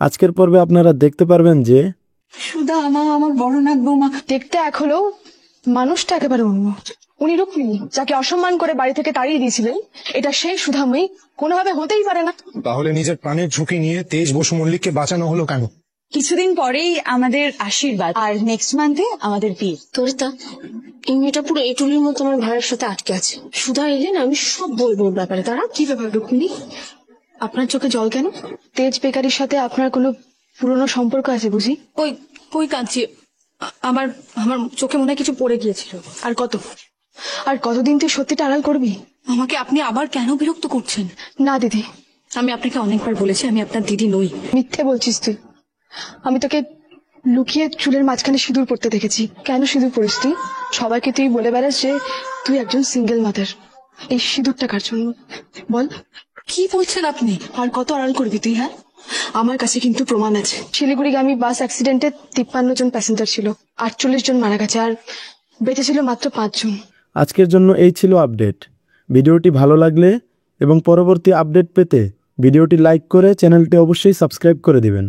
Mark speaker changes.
Speaker 1: আজকের পর্বে আপনারা দেখতে পারবেন যে
Speaker 2: সুধা আমার বড় নাথ বৌমা দেখতে এক হলেও মানুষটা একেবারে অন্য। উনি রুক্মিণী, যাকে অসম্মান করে বাড়ি থেকে তাড়িয়ে দিয়েছিলেন, এটা সেই সুধাময়ী কোনোভাবে হতেই পারে না।
Speaker 3: তাহলে নিজের প্রাণের ঝুঁকি নিয়ে তেজ বসু মল্লিককে বাঁচানো হলো কেন?
Speaker 2: কিছুদিন পরেই আমাদের আশীর্বাদ, আর নেক্সট মান্থে আমাদের বিয়ে।
Speaker 4: তোরিতা, এই মেয়েটা পুরো এটুলির মতো আমার ভাইয়ের সাথে আটকে আছে। সুধা এলে না, আমি সব বলবো ওর ব্যাপারে। তারা
Speaker 2: কি ব্যাপার রুক্মিণী, আপনার চোখে জল কেন? তেজ বেকারির সাথে আপনার কোনো পুরনো সম্পর্ক আছে বুঝি?
Speaker 4: কই কাঁদছি, আমার আমার চোখে মনে হয় কিছু পড়ে গিয়েছিল।
Speaker 2: আর কতদিন তুই সত্যিটা আড়াল করবি?
Speaker 4: আমাকে আপনি আবার কেন বিরক্ত করছেন?
Speaker 2: না দিদি,
Speaker 4: আমি আপনাকে অনেকবার বলেছি আমি আপনার দিদি নই।
Speaker 2: মিথ্যে বলছিস তুই। আমি তোকে লুকিয়ে চুলের মাঝখানে সিঁদুর পড়তে দেখেছি। কেন সিঁদুর পড়িস তুই? সবাইকে তুই বলে বেড়াস যে তুই একজন সিঙ্গেল মাদার। এই সিঁদুরটা কার জন্য বল?
Speaker 4: কি বলছেন আপনি?
Speaker 2: আর কত আড়াল করবি তুই? হ্যাঁ,
Speaker 4: আমার কাছে কিন্তু প্রমাণ আছে।
Speaker 2: শিলিগুড়িগামী বাস অ্যাক্সিডেন্টে 53 জন প্যাসেঞ্জার ছিল, 48 জন মারা গেছে, আর বেঁচে ছিল মাত্র 5 জন।
Speaker 1: আজকের জন্য এই ছিল আপডেট। ভিডিওটি ভালো লাগলে এবং পরবর্তী আপডেট পেতে ভিডিওটি লাইক করে চ্যানেলটি অবশ্যই সাবস্ক্রাইব করে দিবেন।